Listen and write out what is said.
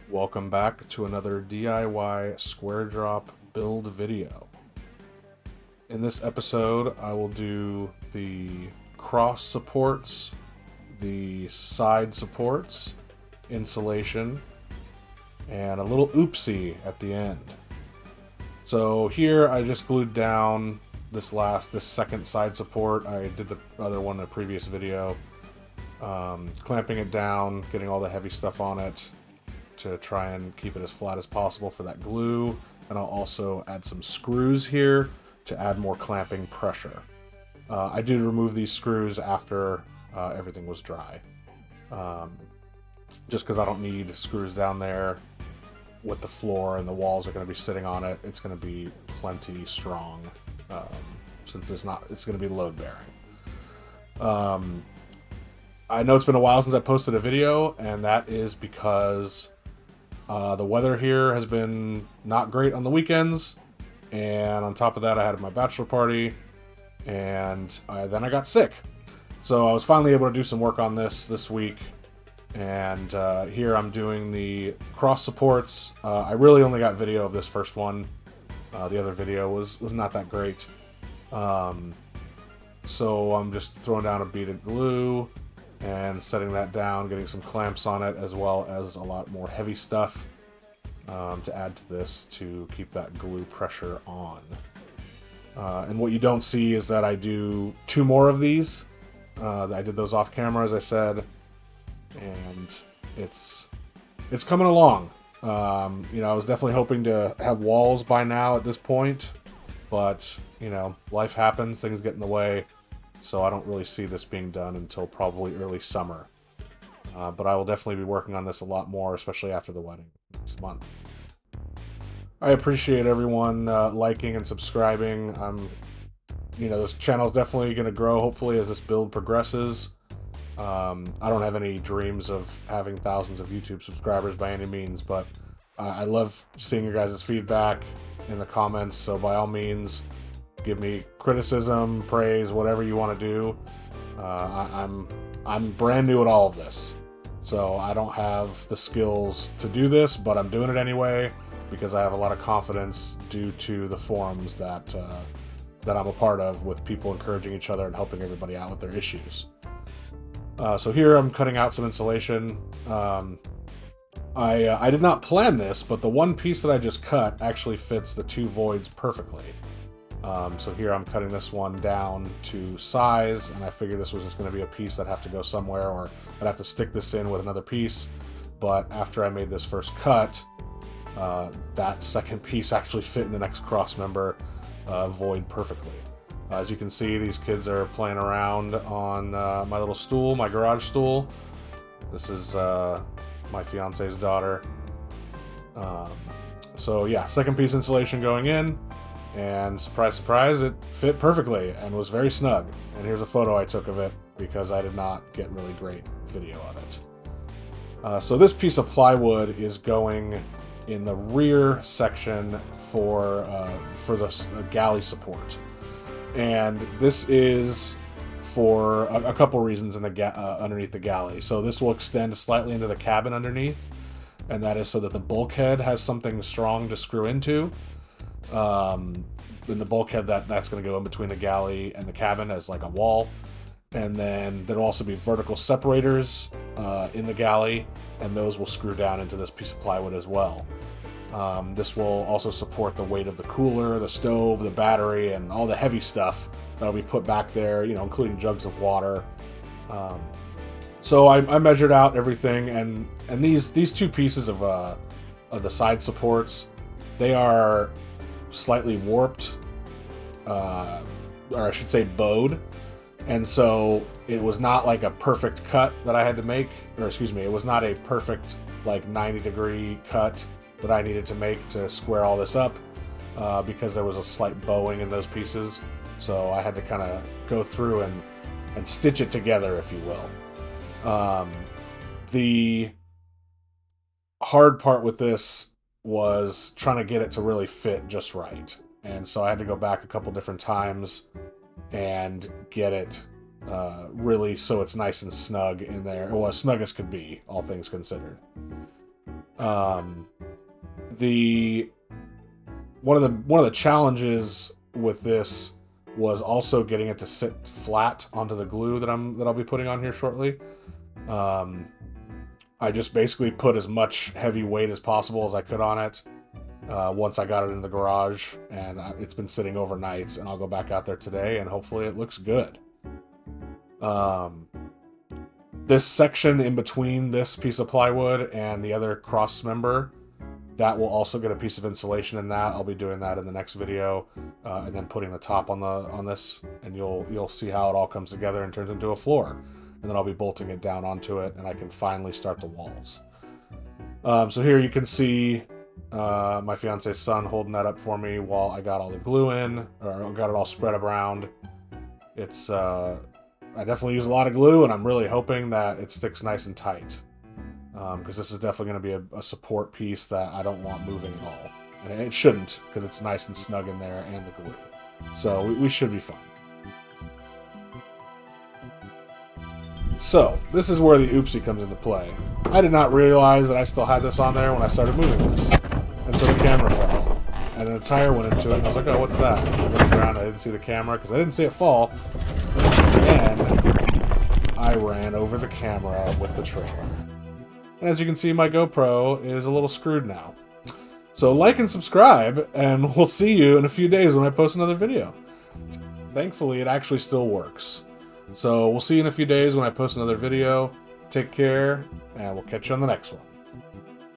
Welcome back to another DIY Squaredrop build video. In this episode, I will do the cross supports, the side supports, insulation, and a little oopsie at the end. So here I just glued down this second side support. I did the other one in a previous video. Clamping it down, getting all the heavy stuff on it to try and keep it as flat as possible for that glue. And I'll also add some screws here to add more clamping pressure. I did remove these screws after everything was dry. Just because I don't need screws down there with the floor and the walls are going to be sitting on it. It's going to be plenty strong since it's going to be load bearing. I know it's been a while since I posted a video, and that is because the weather here has been not great on the weekends, and on top of that I had my bachelor party, and then I got sick. So I was finally able to do some work on this week, and here I'm doing the cross supports. I really only got video of this first one. The other video was not that great. So I'm just throwing down a beaded glue and setting that down, getting some clamps on it, as well as a lot more heavy stuff to add to this to keep that glue pressure on. And what you don't see is that I do two more of these. I did those off camera, as I said, and it's coming along. I was definitely hoping to have walls by now at this point, but life happens, things get in the way. So I don't really see this being done until probably early summer. But I will definitely be working on this a lot more, especially after the wedding next month. I appreciate everyone liking and subscribing. This channel is definitely going to grow, hopefully, as this build progresses. I don't have any dreams of having thousands of YouTube subscribers by any means, but I love seeing your guys' feedback in the comments, so by all means, give me criticism, praise, whatever you want to do. I'm brand new at all of this, so I don't have the skills to do this, but I'm doing it anyway because I have a lot of confidence due to the forums that I'm a part of, with people encouraging each other and helping everybody out with their issues. So here I'm cutting out some insulation. I did not plan this, but the one piece that I just cut actually fits the two voids perfectly. So here I'm cutting this one down to size, and I figured this was just going to be a piece that'd have to go somewhere, or I'd have to stick this in with another piece. But after I made this first cut, that second piece actually fit in the next cross member void perfectly. As you can see, these kids are playing around on my little stool, my garage stool. This is my fiance's daughter. So yeah, second piece insulation going in. And surprise, surprise, it fit perfectly and was very snug. And here's a photo I took of it because I did not get really great video of it. So this piece of plywood is going in the rear section for the galley support. And this is for a couple reasons underneath the galley. So this will extend slightly into the cabin underneath, and that is so that the bulkhead has something strong to screw into. In the bulkhead that's going to go in between the galley and the cabin as like a wall, and then there'll also be vertical separators in the galley, and those will screw down into this piece of plywood as well. This will also support the weight of the cooler, the stove, the battery, and all the heavy stuff that'll be put back there, including jugs of water. So I measured out everything, and these two pieces of the side supports, they are slightly warped, or I should say bowed, and so it was not like a perfect cut that I had to make, it was not a perfect 90-degree cut that I needed to make to square all this up, because there was a slight bowing in those pieces, so I had to kind of go through and stitch it together, if you will. The hard part with this was trying to get it to really fit just right. And so I had to go back a couple different times and get it really so it's nice and snug in there. Well, as snug as could be, all things considered. One of the challenges with this was also getting it to sit flat onto the glue that I'll be putting on here shortly. I just basically put as much heavy weight as possible as I could on it once I got it in the garage, and it's been sitting overnight, and I'll go back out there today, and hopefully it looks good. This section in between this piece of plywood and the other cross member, that will also get a piece of insulation in that. I'll be doing that in the next video, and then putting the top on this, and you'll see how it all comes together and turns into a floor. And then I'll be bolting it down onto it, and I can finally start the walls. So here you can see my fiance's son holding that up for me while I got all the glue in, or got it all spread around. It's I definitely use a lot of glue, and I'm really hoping that it sticks nice and tight, because this is definitely going to be a support piece that I don't want moving at all. And it shouldn't, because it's nice and snug in there and the glue. So we should be fine. So, this is where the oopsie comes into play. I did not realize that I still had this on there when I started moving this. And so the camera fell. And then the tire went into it, and I was like, oh, what's that? And I looked around, I didn't see the camera, because I didn't see it fall. And I ran over the camera with the trailer. And as you can see, my GoPro is a little screwed now. So like and subscribe, and we'll see you in a few days when I post another video. Thankfully, it actually still works. So we'll see you in a few days when I post another video. Take care, and we'll catch you on the next one.